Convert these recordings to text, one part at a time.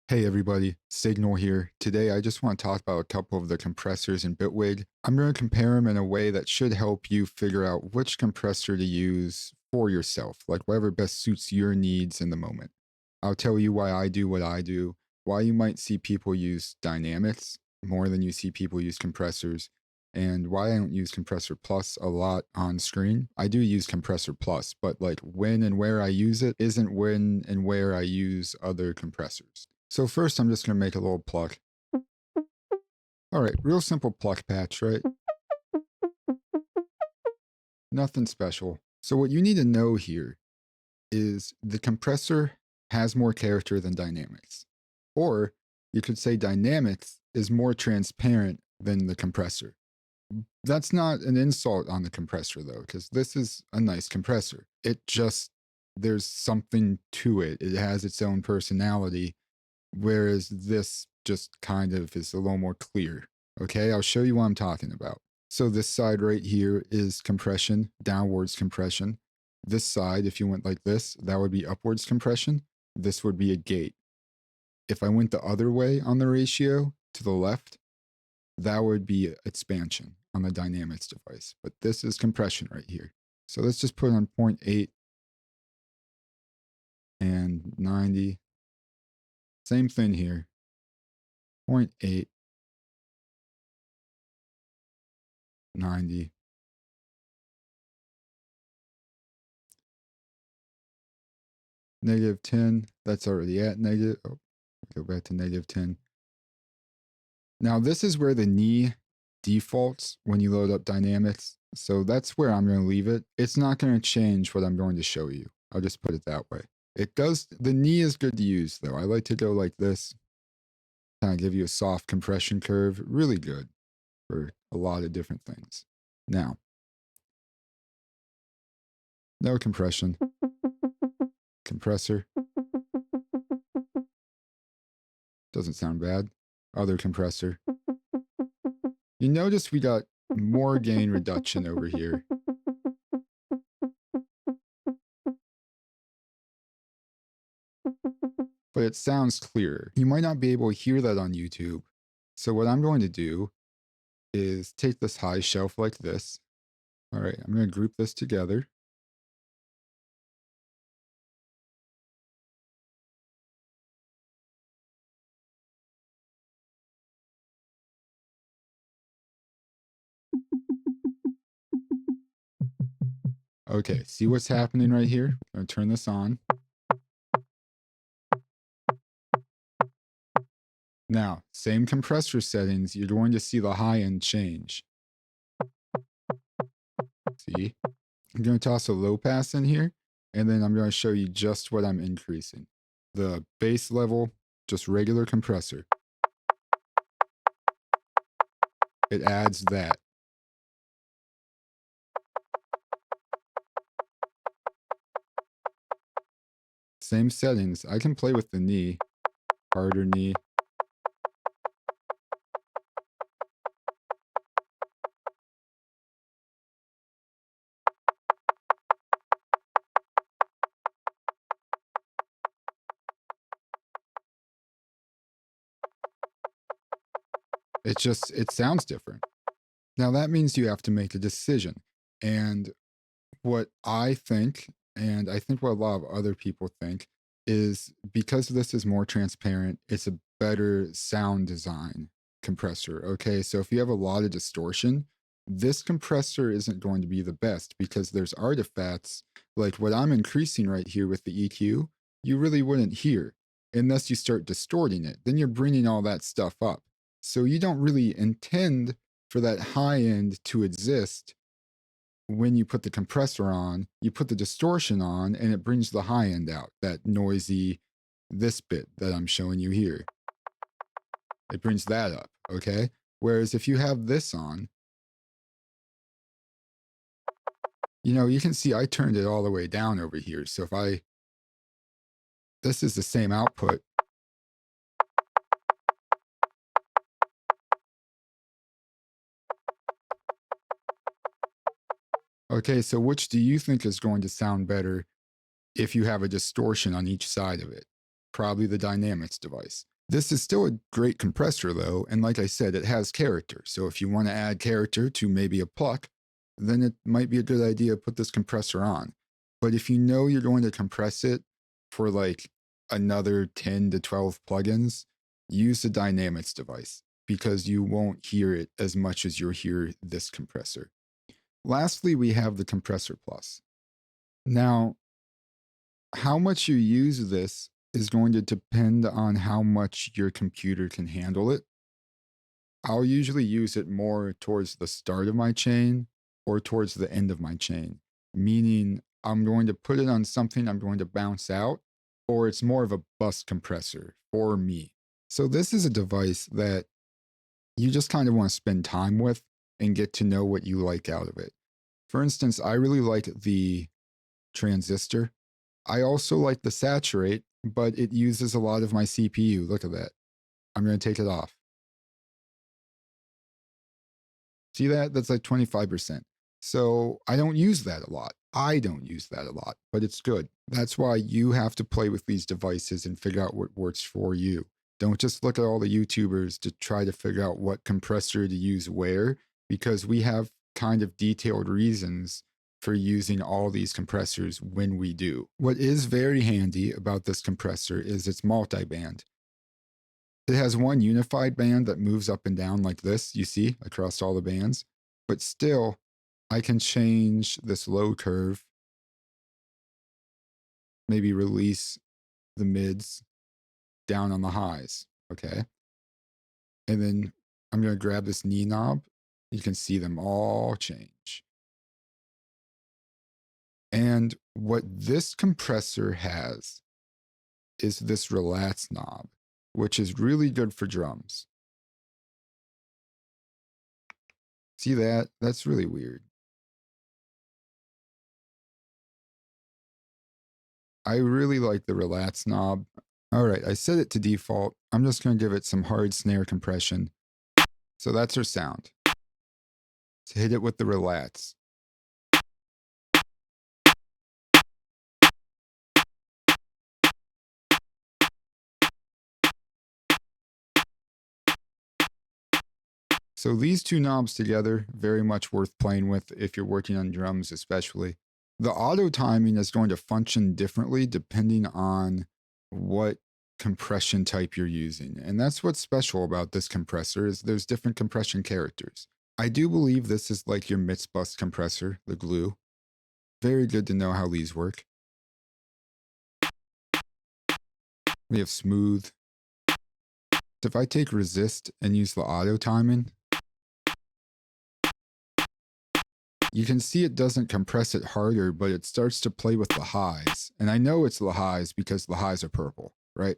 Hey everybody, Signal here. Today I just want to talk about a couple of the compressors in Bitwig. I'm going to compare them in a way that should help you figure out which compressor to use for yourself, like whatever best suits your needs in the moment. I'll tell you why I do what I do, why you might see people use dynamics more than you see people use compressors, and why I don't use Compressor Plus a lot on screen. I do use Compressor Plus, but like when and where I use it isn't when and where I use other compressors. So first I'm just going to make a little pluck. All right, real simple pluck patch, right? Nothing special. So what you need to know here is the compressor has more character than dynamics. Or you could say dynamics is more transparent than the compressor. That's not an insult on the compressor though, because this is a nice compressor. It just, there's something to it. It has its own personality, whereas this just kind of is a little more clear. Okay, I'll show you what I'm talking about. So this side right here is compression, downwards compression. This side, if you went like this, that would be upwards compression. This would be a gate. If I went the other way on the ratio to the left, that would be expansion on the dynamics device. But this is compression right here. So let's just put on 0.8 and 90. Same thing here. 0.8, 90. -10, that's already at negative. Oh, go back to -10. Now this is where the knee defaults when you load up dynamics. So that's where I'm going to leave it. It's not going to change what I'm going to show you. I'll just put it that way. It does, the knee is good to use though. I like to go like this, kind of give you a soft compression curve. Really good for a lot of different things. Now, no compression, compressor. Doesn't sound bad. Other compressor. You notice we got more gain reduction over here. But it sounds clearer. You might not be able to hear that on YouTube. So what I'm going to do is take this high shelf like this. All right, I'm going to group this together. Okay, see what's happening right here? I'm going to turn this on. Now, same compressor settings, you're going to see the high end change. See? I'm going to toss a low pass in here, and then I'm going to show you just what I'm increasing. The bass level, just regular compressor. It adds that. Same settings. I can play with the knee, harder knee. It sounds different. Now that means you have to make a decision. And what I think, and I think what a lot of other people think, is because this is more transparent, it's a better sound design compressor. Okay, so if you have a lot of distortion, this compressor isn't going to be the best because there's artifacts like what I'm increasing right here with the EQ, you really wouldn't hear unless you start distorting it. Then you're bringing all that stuff up. So you don't really intend for that high end to exist when you put the compressor on. You put the distortion on and it brings the high end out, that noisy, this bit that I'm showing you here. It brings that up, okay? Whereas if you have this on, you know, you can see I turned it all the way down over here. So if this is the same output. Okay, so which do you think is going to sound better if you have a distortion on each side of it? Probably the dynamics device. This is still a great compressor though, and like I said, it has character. So if you want to add character to maybe a pluck, then it might be a good idea to put this compressor on. But if you know you're going to compress it for like another 10 to 12 plugins, use the dynamics device because you won't hear it as much as you'll hear this compressor. Lastly, we have the Compressor Plus. Now, how much you use this is going to depend on how much your computer can handle it. I'll usually use it more towards the start of my chain or towards the end of my chain, meaning I'm going to put it on something I'm going to bounce out, or it's more of a bus compressor for me. So, this is a device that you just kind of want to spend time with and get to know what you like out of it. For instance, I really like the transistor. I also like the saturate, but it uses a lot of my CPU. Look at that. I'm going to take it off. See that? That's like 25%. So I don't use that a lot. I don't use that a lot, but it's good. That's why you have to play with these devices and figure out what works for you. Don't just look at all the YouTubers to try to figure out what compressor to use where, because we have kind of detailed reasons for using all these compressors when we do. What is very handy about this compressor is it's multi-band. It has one unified band that moves up and down like this, you see, across all the bands. But still, I can change this low curve, maybe release the mids down on the highs, okay? And then I'm going to grab this knee knob. You can see them all change. And what this compressor has is this relapse knob, which is really good for drums. See that? That's really weird. I really like the relapse knob. All right, I set it to default. I'm just going to give it some hard snare compression. So that's our sound. To hit it with the relapse. So these two knobs together, very much worth playing with if you're working on drums especially. The auto timing is going to function differently depending on what compression type you're using. And that's what's special about this compressor is there's different compression characters. I do believe this is like your MIDS bus compressor, the glue. Very good to know how these work. We have smooth. If I take resist and use the auto timing, you can see it doesn't compress it harder, but it starts to play with the highs. And I know it's the highs because the highs are purple, right?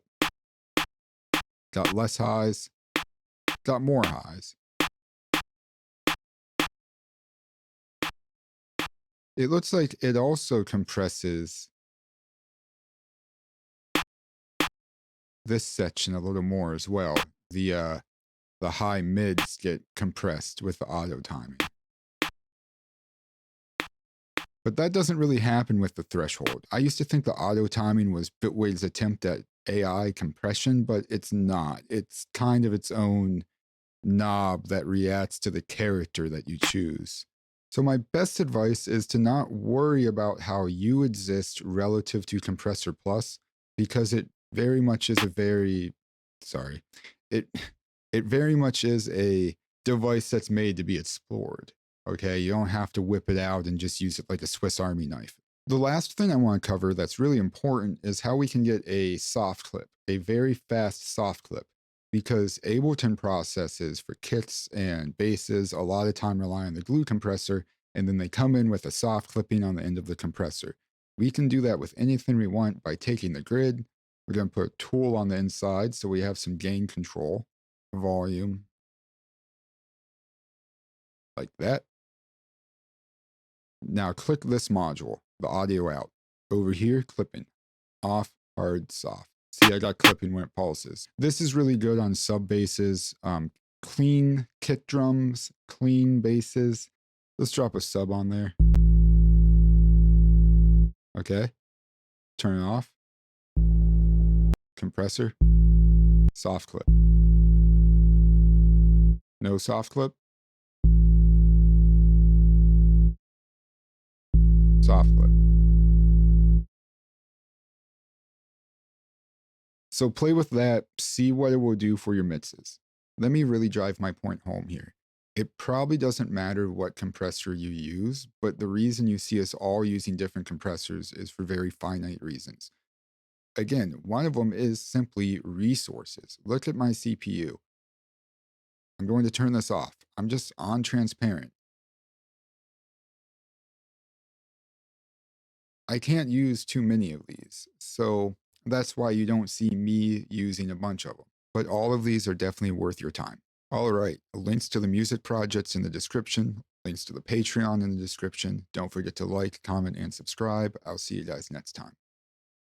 Got less highs, got more highs. It looks like it also compresses this section a little more as well. The high mids get compressed with the auto timing. But that doesn't really happen with the threshold. I used to think the auto timing was Bitwig's attempt at AI compression, but it's not. It's kind of its own knob that reacts to the character that you choose. So my best advice is to not worry about how you exist relative to Compressor Plus, because it very much is it it very much is a device that's made to be explored. Okay, you don't have to whip it out and just use it like a Swiss Army knife. The last thing I want to cover that's really important is how we can get a soft clip, a very fast soft clip, because Ableton processes for kits and basses a lot of time rely on the glue compressor, and then they come in with a soft clipping on the end of the compressor. We can do that with anything we want by taking the grid. We're going to put a tool on the inside so we have some gain control, volume, like that. Now click this module, the audio out. Over here, clipping. Off, hard, soft. See, I got clipping when it pulses. This is really good on sub basses, clean kick drums, clean basses. Let's drop a sub on there. Okay. Turn it off. Compressor. soft clip, no soft clip, soft clip. So play with that, see what it will do for your mixes. Let me really drive my point home here. It probably doesn't matter what compressor you use, but the reason you see us all using different compressors is for very finite reasons. Again, one of them is simply resources. Look at my CPU. I'm going to turn this off. I'm just on transparent. I can't use too many of these. So that's why you don't see me using a bunch of them. But all of these are definitely worth your time. All right, links to the music projects in the description, links to the Patreon in the description. Don't forget to like, comment, and subscribe. I'll see you guys next time.